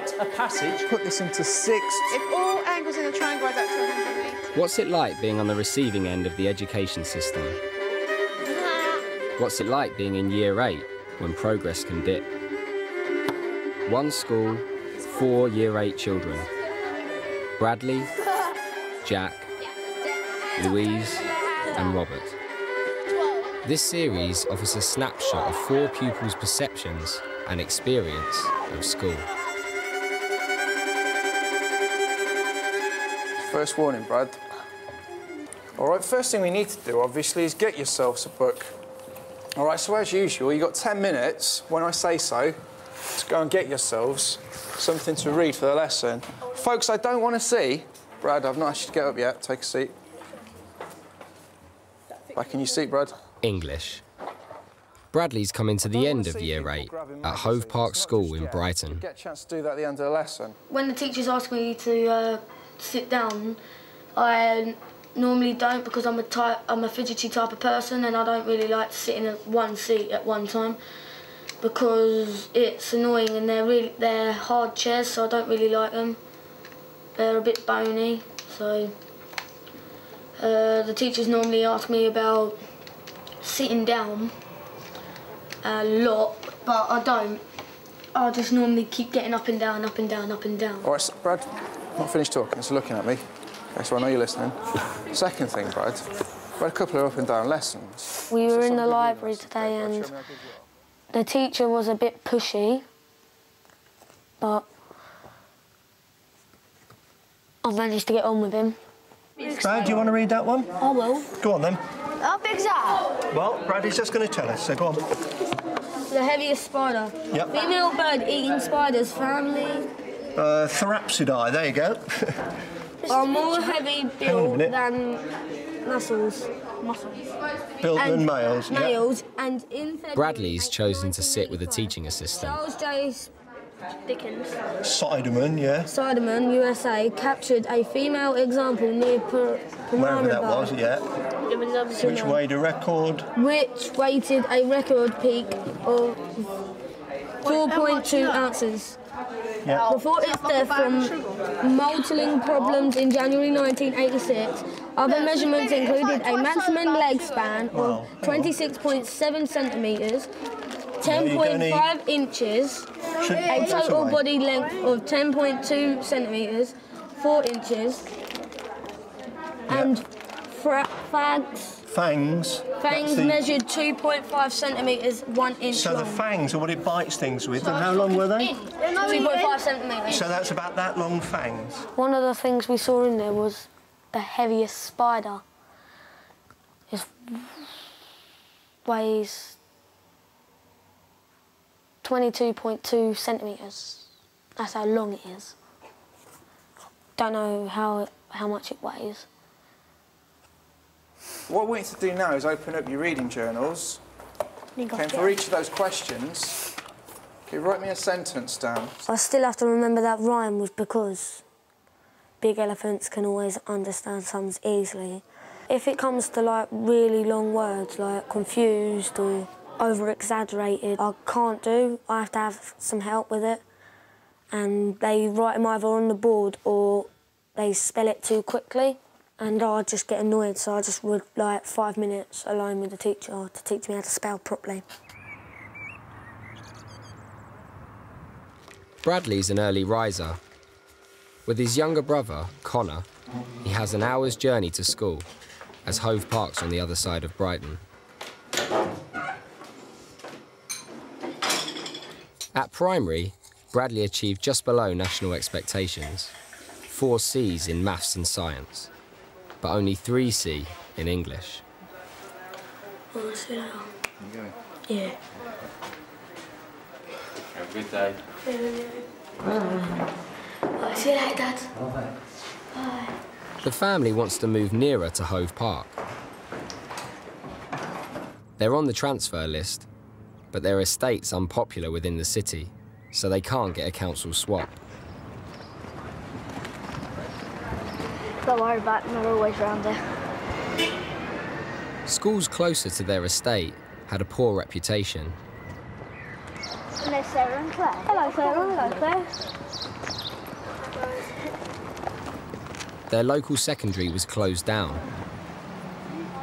write a passage. Put this into sixths. If all angles in a triangle add up to 180. What's it like being on the receiving end of the education system? What's it like being in Year 8 when progress can dip? One school, 4 Year 8 children. Bradley, Jack, Louise and Robert. This series offers a snapshot of 4 pupils' perceptions and experience of school. First warning, Brad. All right, first thing we need to do, obviously, is get yourselves a book. All right, so as usual, you've got 10 minutes, when I say so, to go and get yourselves something to read for the lesson. Folks, I don't want to see... Brad, I've not asked you to get up yet. Take a seat. Back in your seat, Brad. English. Bradley's coming to the end of Year 8 at Hove Park School in Brighton. Get a chance to do that at the end of the lesson. When the teachers ask me to sit down, I normally don't because I'm a fidgety type of person and I don't really like to sit in one seat at one time because it's annoying and they're hard chairs, so I don't really like them. They're a bit bony, so the teachers normally ask me about sitting down a lot, but I don't. I just normally keep getting up and down, up and down, up and down. All right, so Brad, not finished talking, so looking at me. Okay, so I know you're listening. Second thing, Brad, we had a couple of up and down lessons. We were in the library today and the teacher was a bit pushy, but I managed to get on with him. Brad, do you want to read that one? I will. Go on, then. How big's that? Well, Bradley's just going to tell us, so go on. The heaviest spider. Yep. Female bird eating spiders, family. Therapsidae, there you go. Are more heavy built than mussels. Built than males, Males, and in February... Bradley's chosen to sit with a teaching assistant. Charles J. Dickens. Sideman, yeah. Sideman, USA, captured a female example near Wherever that was, yeah. Which weighed a record... Which weighted a record peak of 4.2 ounces. Yeah. Before its death from moulting problems in January 1986, other measurements included a maximum leg span of 26.7 centimetres, 10.5 inches, a total body length of 10.2 centimetres, 4 inches, and fangs measured 2.5 centimetres, 1 inch So long. the fangs are what it bites things with, and how long were they? 2.5 centimetres. So that's about that long fangs. One of the things we saw in there was the heaviest spider. It weighs 22.2 centimetres. That's how long it is. Don't know how much it weighs. What we need to do now is open up your reading journals. Okay, and for each of those questions, okay, write me a sentence down. I still have to remember that rhyme was because big elephants can always understand sums easily. If it comes to, like, really long words, like confused or over-exaggerated, I can't do. I have to have some help with it. And they write them either on the board or they spell it too quickly. And I just get annoyed, so I just would, like, 5 minutes alone with the teacher to teach me how to spell properly. Bradley's an early riser. With his younger brother, Connor, he has an hour's journey to school, as Hove Park's on the other side of Brighton. At primary, Bradley achieved just below national expectations, 4 C's in maths and science, but only 3 C in English. Oh, see you later. You going? Yeah. Have a good day. Bye. See you later, Dad. Bye. Bye. The family wants to move nearer to Hove Park. They're on the transfer list, but their estate's unpopular within the city, so they can't get a council swap. Don't worry about it, they're always round there. Schools closer to their estate had a poor reputation. And there's Sarah and Claire. Hello, Sarah. Hello, Claire. Their local secondary was closed down.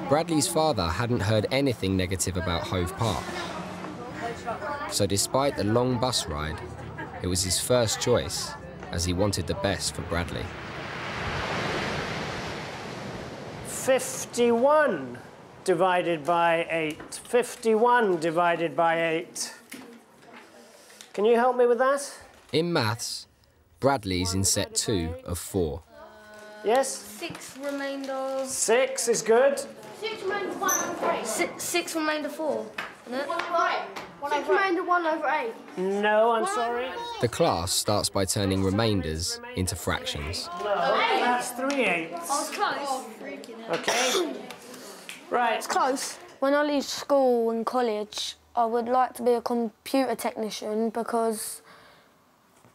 Bradley's father hadn't heard anything negative about Hove Park. So despite the long bus ride, it was his first choice, as he wanted the best for Bradley. 51 divided by 8. 51 divided by 8. Can you help me with that? In maths, Bradley's in set 2 of 4. Yes? 6 remainder... 6 is good. 6 remainder 1 over 8. 6 remainder 4, isn't it? 1 over 8. 6 remainder 1 over 8. No, I'm sorry. The class starts by turning remainders into fractions. No, that's 3/8. I was close. Okay. Right. It's close. When I leave school and college, I would like to be a computer technician because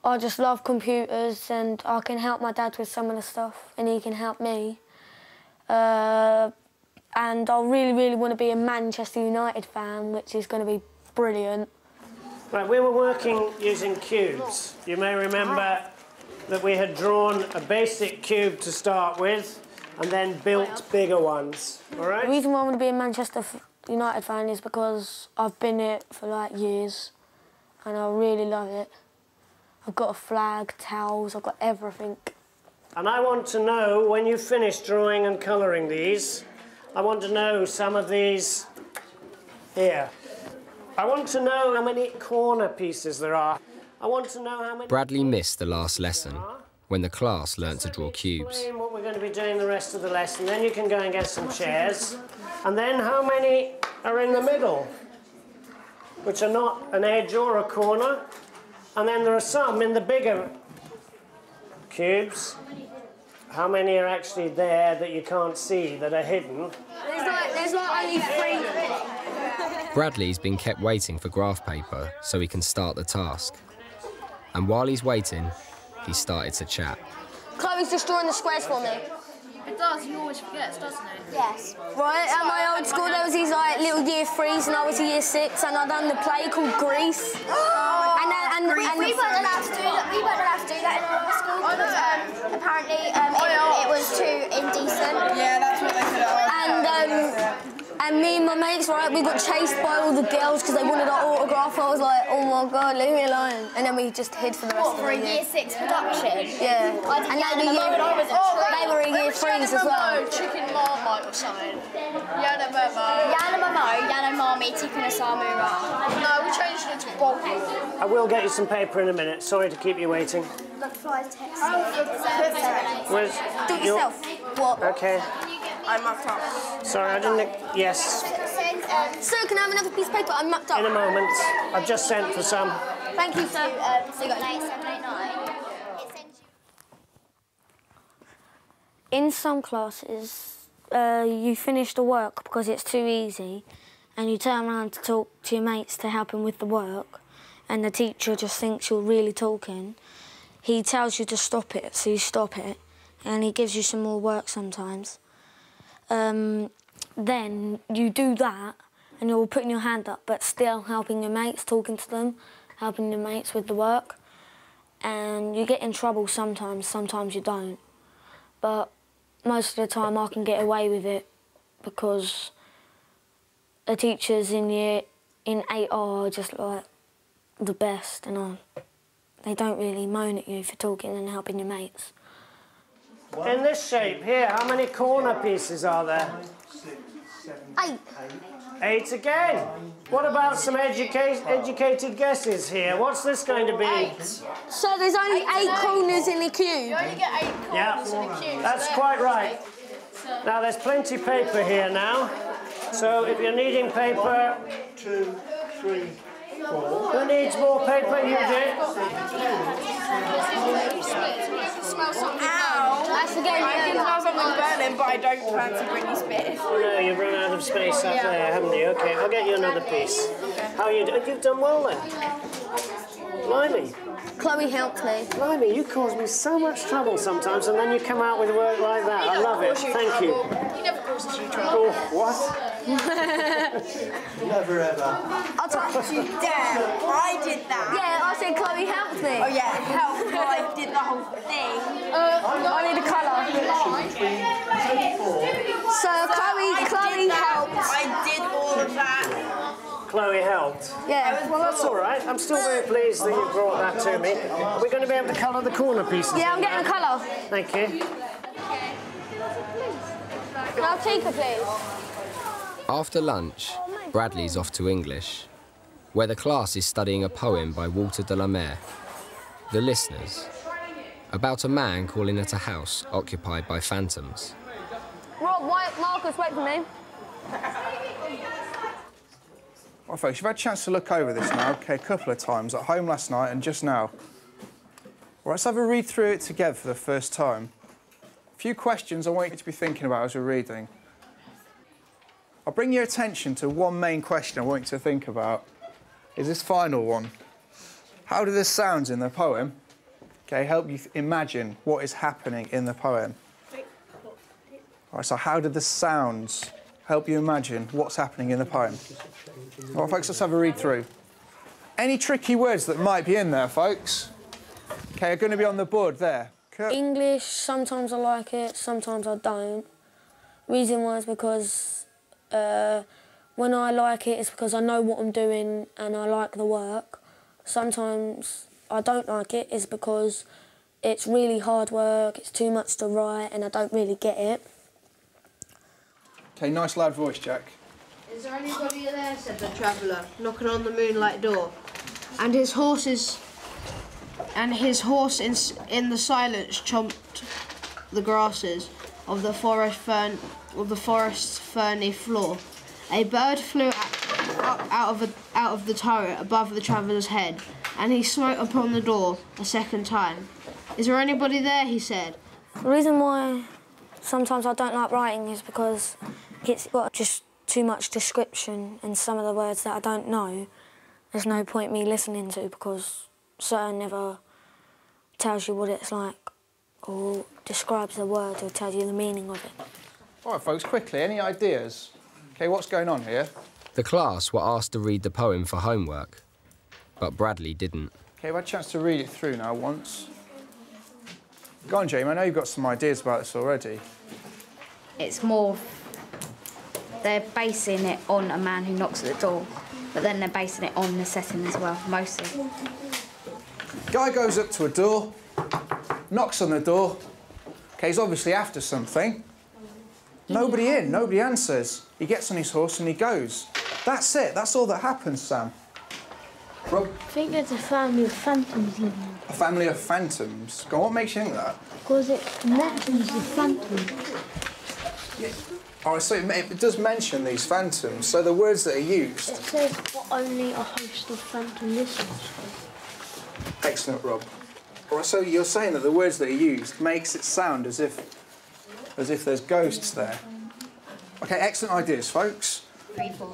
I just love computers and I can help my dad with some of the stuff and he can help me. And I really, really want to be a Manchester United fan, which is going to be brilliant. Right, we were working using cubes. You may remember that we had drawn a basic cube to start with and then built bigger ones, all right? The reason why I want to be a Manchester United fan is because I've been here for like years and I really love it. I've got a flag, towels, I've got everything. And I want to know, when you finish drawing and colouring these, I want to know some of these here. I want to know how many corner pieces there are. I want to know how many... Bradley missed the last lesson when the class learnt to draw cubes. Explain what we're going to be doing the rest of the lesson, then you can go and get some chairs. And then how many are in the middle, which are not an edge or a corner. And then there are some in the bigger cubes. How many are actually there that you can't see, that are hidden? There's like only 3. Bradley's been kept waiting for graph paper so he can start the task. And while he's waiting, he started to chat. Chloe's just drawing the squares for me. It does, he always forgets, doesn't he? Yes. Right, at my old school there was these like little year 3s and I was a year 6 and I done the play called Grease. and We weren't allowed to do that. We weren't allowed to do that in our school because apparently it was too indecent. Yeah, that's what they said. And me and my mates, right, we got chased by all the girls because they wanted our autograph. I was like, oh my God, leave me alone. And then we just hid for the rest of the year. For a year 6 production? Yeah. And they were in year 3s as well. Chicken Marmite or something. Yanomamo. Yanomami, Tikuna Samura. No, we changed it to Boggle. I will get you some paper in a minute. Sorry to keep you waiting. McFly's text. Where's Do it yourself. What? Okay. I mucked up. Sorry, I didn't... Yes. Sir, can I have another piece of paper? I'm mucked up. In a moment. I've just sent for some. Thank you, sir. So you got 789. In some classes, you finish the work because it's too easy and you turn around to talk to your mates to help him with the work and the teacher just thinks you're really talking. He tells you to stop it, so you stop it, and he gives you some more work sometimes. Then you do that and you're putting your hand up but still helping your mates, talking to them, helping your mates with the work. And you get in trouble sometimes, sometimes you don't. But most of the time I can get away with it because the teachers in 8R are just like the best and they don't really moan at you for talking and helping your mates. In this shape here, how many corner pieces are there? 8. 8 again. What about some educated guesses here? What's this going to be? So there's only 8 corners in the cube? You only get 8 corners in a cube. That's quite right. Now, there's plenty of paper here now. So if you're needing paper... 2, 3, 4. Who needs more paper? You do. Smell something. That's the game. I can smell something burning, but I don't fancy Britney Spears. Oh no, you've run out of space up there, haven't you? Okay, I'll get you another piece. How are you doing? You've done well then. Blimey. Chloe helped me. Blimey, you cause me so much trouble sometimes, and then you come out with work like that. I love it. Thank you. He never causes you trouble. Oh, what? Never ever. I'll touch you. Damn, I did that. Yeah, I said Chloe helped me. Oh yeah, help, I did the whole thing. I need a colour. That's all right. I'm still very pleased that you brought that to me. We're going to be able to colour the corner pieces. Yeah, I'm getting a colour. Thank you. Can I have Tika, please? After lunch, Bradley's off to English, where the class is studying a poem by Walter de la Mare. The listeners, about a man calling at a house occupied by phantoms. Rob, Marcus, wait for me. Well, folks, you've had a chance to look over this now, OK, a couple of times, at home last night and just now. Well, let's have a read through it together for the first time. A few questions I want you to be thinking about as we're reading. I'll bring your attention to one main question I want you to think about, is this final one. How do the sounds in the poem, OK, help you imagine what is happening in the poem? All right, so how do the sounds help you imagine what's happening in the poem? All right, folks, let's have a read through. Any tricky words that might be in there, folks? OK, are going to be on the board there. Kurt? English, sometimes I like it, sometimes I don't. Reason why is because when I like it, it's because I know what I'm doing and I like the work. Sometimes I don't like it, it's because it's really hard work, it's too much to write and I don't really get it. OK, nice loud voice, Jack. Is there anybody there, said the traveller, knocking on the moonlight door. And his horse in the silence chomped the grasses of the forest's ferny floor. A bird flew out of the turret above the traveller's head, and he smote upon the door a second time. Is there anybody there, he said. The reason why sometimes I don't like writing is because it's got just too much description and some of the words that I don't know. There's no point me listening to because certain never tells you what it's like or describes the word or tells you the meaning of it. All right, folks, quickly, any ideas? OK, what's going on here? The class were asked to read the poem for homework, but Bradley didn't. OK, I've had a chance to read it through now once. Go on, Jamie, I know you've got some ideas about this already. It's more... They're basing it on a man who knocks at the door, but then they're basing it on the setting as well, mostly. Guy goes up to a door, knocks on the door. OK, he's obviously after something. Nobody in, nobody answers. He gets on his horse and he goes. That's it, that's all that happens, Sam. Rob? I think there's a family of phantoms living there. A family of phantoms? Go on, what makes you think that? Because it mentions the phantoms. All right, so it does mention these phantoms, so the words that are used... It says what only a host of phantom listens to. Excellent, Rob. All right, so you're saying that the words that are used makes it sound as if there's ghosts there. OK, excellent ideas, folks.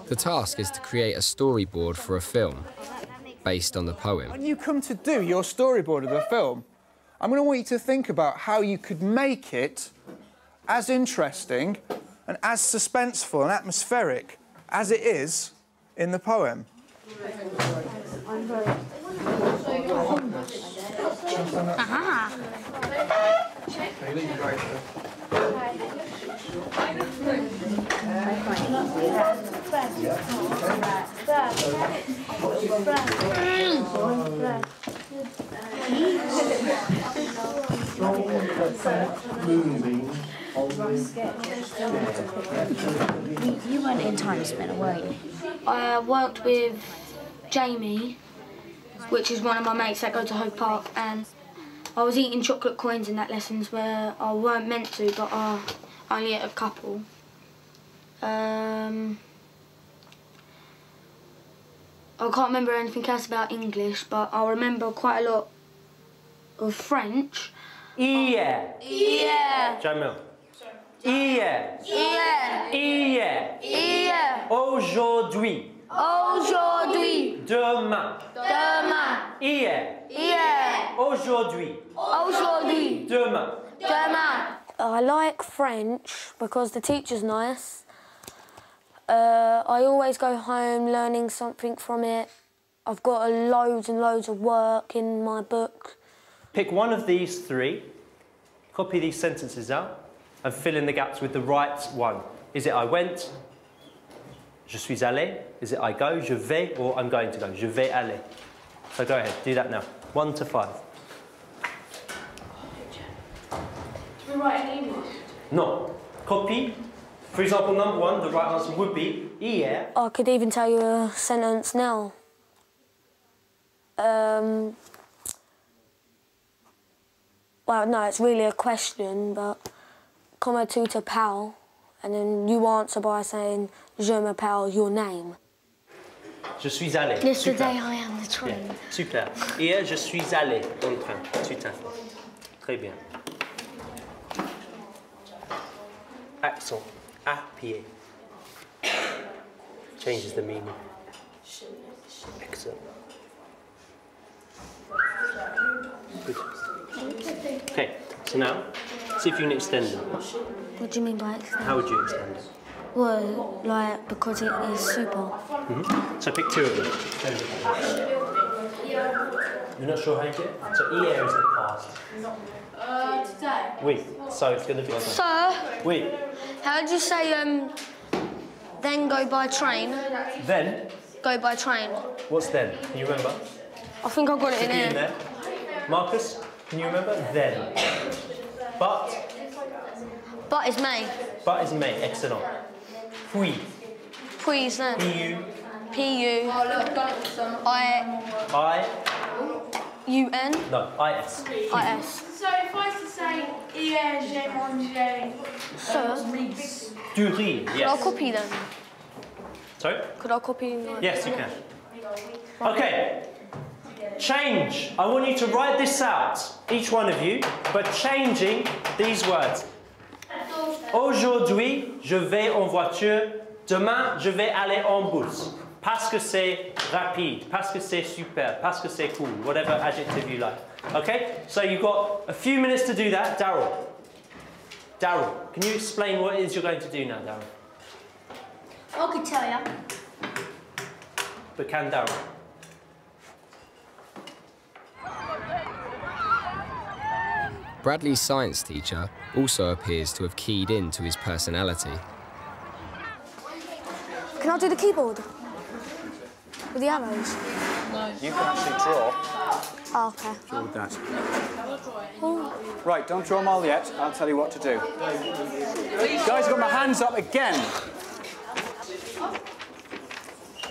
The task is to create a storyboard for a film based on the poem. When you come to do your storyboard of the film, I'm going to want you to think about how you could make it as interesting and as suspenseful and atmospheric as it is in the poem. You weren't in Time Spinner, were you? I worked with Jamie, which is one of my mates that go to Hove Park, and I was eating chocolate coins in that lessons where I weren't meant to, but I only ate a couple. I can't remember anything else about English, but I remember quite a lot of French. Hier. Yeah. Jamil. Hier. Yeah. Hier. Yeah. Aujourd'hui. Aujourd'hui. Demain. Demain. Hier. Yeah. Aujourd'hui. Aujourd'hui. Demain. Demain. I like French because the teacher's nice. I always go home learning something from it. I've got loads and loads of work in my book. Pick one of these three, copy these sentences out, and fill in the gaps with the right one. Is it I went? Je suis allé. Is it I go, je vais, or I'm going to go? Je vais aller. So go ahead, do that now. 1 to 5. Do we write in English? No. Copy. For example, number 1, the right answer would be hier. I could even tell you a sentence now. Well, no, it's really a question, but comme tu t'appelles, and then you answer by saying je m'appelle, your name. Je suis allé. Yesterday I am the train. Yeah. Super. Hier, je suis allé dans le train. Tout à fait. Très bien. Accent. À pied. Changes the meaning. Excellent. Good. Okay, so now, see if you can extend them. What do you mean by extend? How would you extend it? Well, like, because it is super. So pick 2 of them. You're not sure how you do it? So hier is the past. Today. Oui. So it's going to be... Sir, Oui. how do you say, then go by train? Then, Go by train. what's then? Can you remember? I think I've got it in Stick it in here. there. Marcus, can you remember? Then. But But it's me. is May. Excellent. Puis. Please then. P-U. P-U. I-U-N. No, I-S. I-S. So if I was to say hier, j'ai mangé Du riz, Could I yes. copy them? Sorry? Could I copy? Yes, you can. Okay. Change. I want you to write this out, each one of you, but changing these words. Aujourd'hui, je vais en voiture. Demain, je vais aller en bus. Parce que c'est rapide, parce que c'est super, parce que c'est cool, whatever adjective you like. Okay? So you've got a few minutes to do that. Daryl. Daryl, can you explain what it is you're going to do now, Daryl? I could tell you. But can Daryl? Bradley's science teacher also appears to have keyed into his personality. Can I do the keyboard? With the arrows? No. You can actually draw. Oh, okay. Draw with that. Right, don't draw them all yet. I'll tell you what to do. Guys, I've got my hands up again.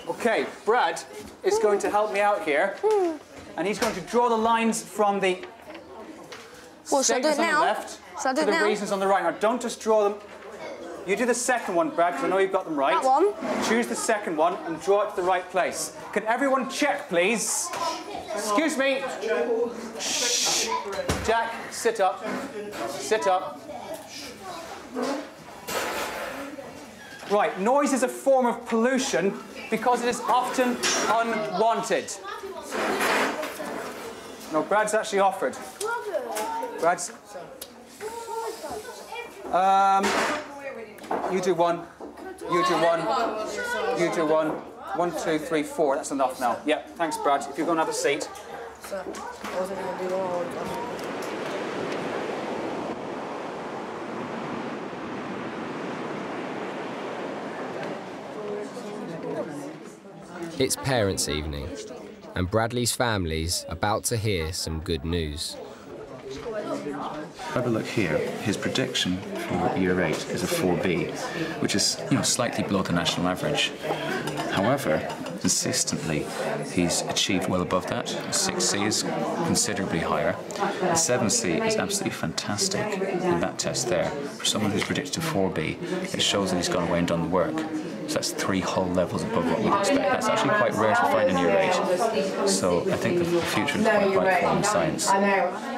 Okay, Brad is going to help me out here. And he's going to draw the lines from the statements on the left to the reasons on the right. Now, don't just draw them. You do the second one, Brad, because I know you've got them right. That one. Choose the second one and draw it to the right place. Can everyone check, please? Excuse me. Shh. Jack, sit up. Sit up. Right, noise is a form of pollution because it is often unwanted. No, Brad's actually offered. Brad's... You do one. You do one. You do one. 1, 2, 3, 4. That's enough now. Yep, thanks, Brad. If you're going to have a seat. It's parents' evening, and Bradley's family's about to hear some good news. Have a look here. His prediction for Year 8 is a 4B, which is, slightly below the national average. However, consistently, he's achieved well above that. A 6C is considerably higher. A 7C is absolutely fantastic in that test there. For someone who's predicted a 4B, it shows that he's gone away and done the work. So that's 3 whole levels above what we'd expect. That's actually quite rare to find in Year 8. So I think the future is quite bright for him in science.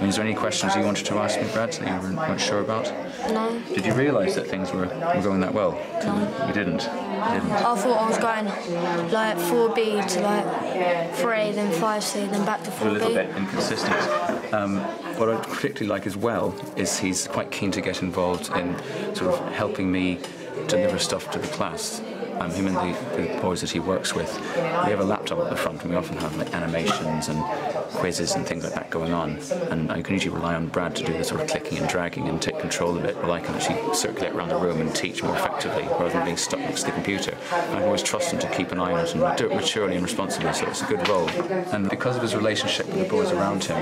Is there any questions you wanted to ask me, Brad, that you weren't sure about? No. Did you realise that things were going that well? No. You didn't? I thought I was going like 4B to like 3, then 5C, then back to 4B. A little bit inconsistent. What I particularly like as well is he's quite keen to get involved in sort of helping me deliver stuff to the class. Him and the boys that he works with, we have a laptop at the front and we often have like animations and quizzes and things like that going on, and I can usually rely on Brad to do the sort of clicking and dragging and take control of it, while I can actually circulate around the room and teach more effectively rather than being stuck next to the computer. I always trust him to keep an eye on it and do it maturely and responsibly, so it's a good role. And because of his relationship with the boys around him,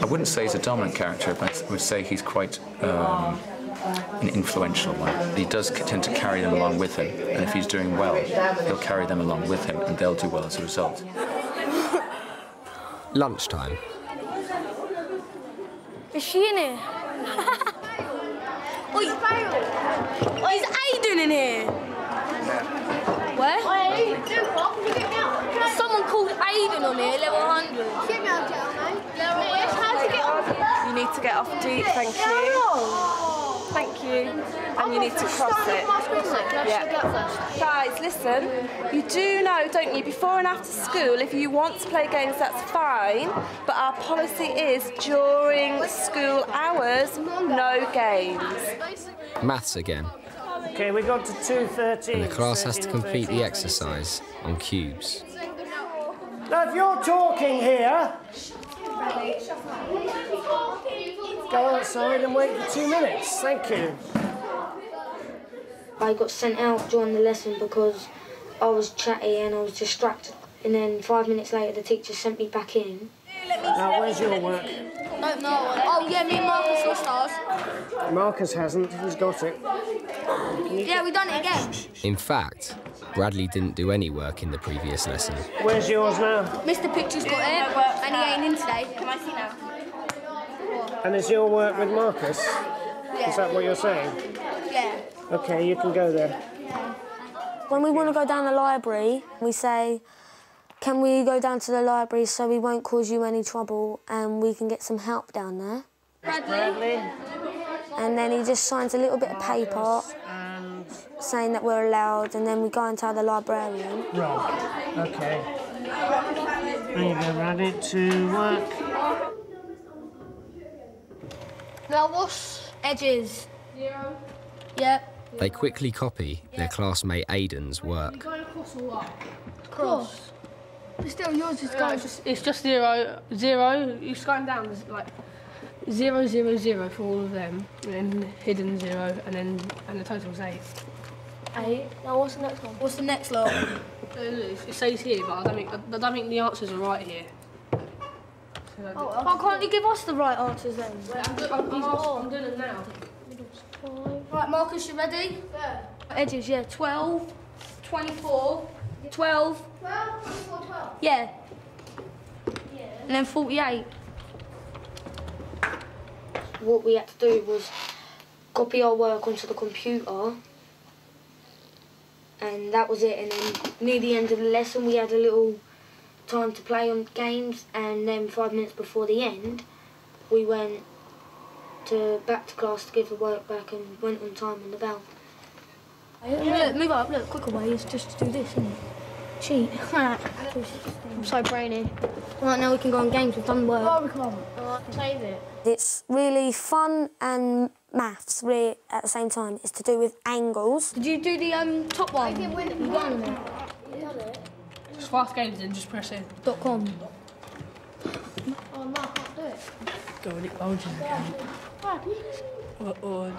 I wouldn't say he's a dominant character, but I would say he's quite an influential one. He does tend to carry them along with him, and if he's doing well, he'll carry them along with him, and they'll do well as a result. Lunchtime. Is she in here? Oh, is Aiden in here? Where? Someone called Aiden on here, level 100. You need to get off deep, thank you. Thank you. And you need to cross it. Yeah. Guys, listen, you do know, don't you, before and after school, if you want to play games, that's fine, but our policy is during school hours, no games. Maths again. Okay, we got to 2:13. And the class has to complete the exercise on cubes. Now, if you're talking here, go outside and wait for 2 minutes. Thank you. I got sent out during the lesson because I was chatty and I was distracted. And then 5 minutes later, the teacher sent me back in. Now, where's your work? Don't know. Oh, yeah, me and Marcus got stars. Marcus hasn't. He's got it. Yeah, we done it again. In fact, Bradley didn't do any work in the previous lesson. Where's yours now? Mr. Picture's got it, and he ain't in today. Can I see now? And is your work with Marcus? Yeah. Is that what you're saying? Yeah. Okay, you can go there. When we want to go down the library, we say, can we go down to the library so we won't cause you any trouble and we can get some help down there? Bradley. And then he just signs a little bit of paper saying that we're allowed, and then we go and tell the librarian. Right, OK. There you go, ready to work. Now what's edges? 0. Yep. They quickly copy their classmate Aiden's work. You going across or what? Cross. But still, yours is going. It's just 0, 0. You're going down. There's like 0, 0, 0 for all of them, and then hidden 0, and the total's 8. 8. Now what's the next one? What's the next lot? It says here, but I don't think the answers are right here. Why can't you give us the right answers then? Wait, I'm doing them now. Right, Marcus, you ready? Yeah. Edges, yeah. 12, 24, 12. 12, 24, 12. Yeah. And then 48. What we had to do was copy our work onto the computer, and that was it. And then near the end of the lesson, we had a little time to play on games, and then 5 minutes before the end, we went back to class to give the work back and went on time on the bell. Look, move up, look, quicker way is just to do this and cheat. I'm so brainy. Right, now we can go on games, we've done work. Oh, we can't. Oh, save it. It's really fun and maths really at the same time. It's to do with angles. Did you do the top one? I did win it. You done it? Just fast games and just press in. .com. Oh, no, I can't do it. Go with the origin account. Or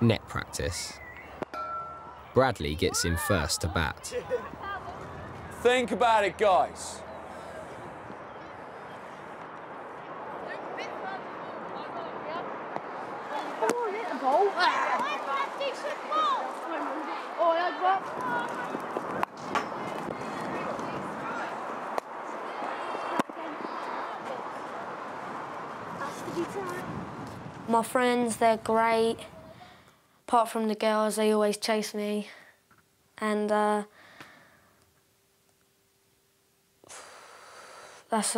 Net practice. Bradley gets in first to bat. Think about it, guys. My friends, they're great. Apart from the girls, they always chase me. And that's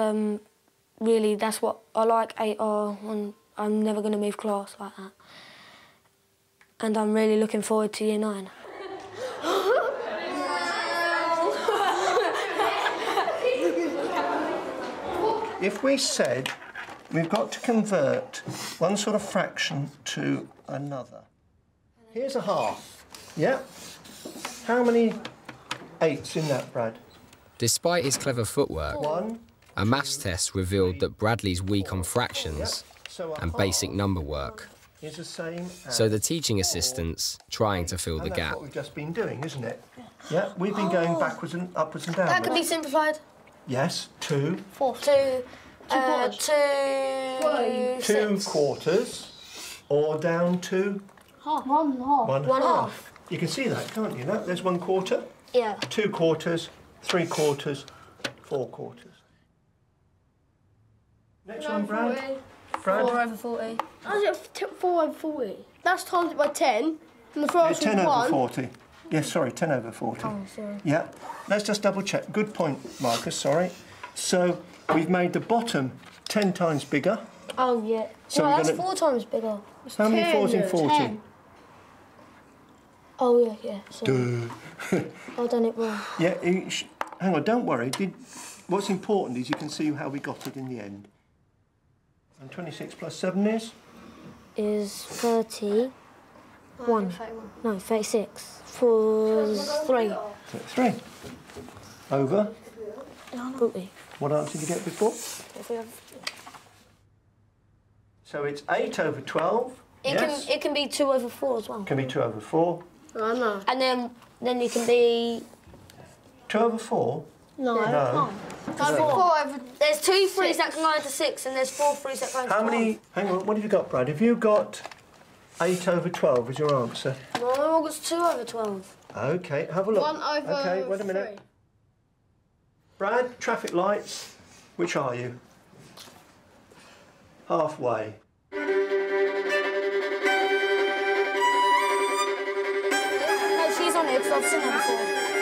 really, that's what I like 8R, and I'm never going to move class like that. And I'm really looking forward to Year 9. If we said we've got to convert one sort of fraction to another. Here's a half, yeah? How many 8s in that, Brad? Despite his clever footwork, 1, A maths test revealed that Bradley's weak on fractions and basic number work. Is the same as... So the teaching assistant's trying to fill the that's gap. what we've just been doing, isn't it? Yeah, we've been going backwards and upwards and downwards. That could be simplified. Yes, 2. 4. 2 quarters, or down to... Half. 1 half. You can see that, can't you? No? There's 1 quarter. Yeah. 2 quarters, 3 quarters, 4 quarters. Next one, Brad. 4 over 40. How's it 4 over 40? That's times it by 10. And the Yeah, first 10 was over 1. 40. Yes, sorry, 10 over 40. Oh, sorry. Yeah, let's just double check. Good point, Marcus, sorry. So we've made the bottom 10 times bigger. Oh, yeah. So no, we're that's gonna... 4 times bigger. How many 4's in 40? 10. Oh, yeah, sorry. Duh. I've done it wrong. Yeah, hang on, don't worry. What's important is you can see how we got it in the end. And 26 plus 7 is? Is 30. 1. No, 36. 4 is 3. 3. Over? 40. What answer did you get before? So it's 8 over 12. Yes. It can be 2 over 4 as well. Can be 2 over 4. I know. And then you can be... 2 over 4? No. No. There's 2 3s that can go into 6, and there's 4 3s that go into 12. How many... Hang on, what have you got, Brad? Have you got 8 over 12 as your answer? No, it's 2 over 12. OK, have a look. 1 over OK, wait a minute. 3. Brad, traffic lights. Which are you? Halfway. No, she's on it, because I've seen her before.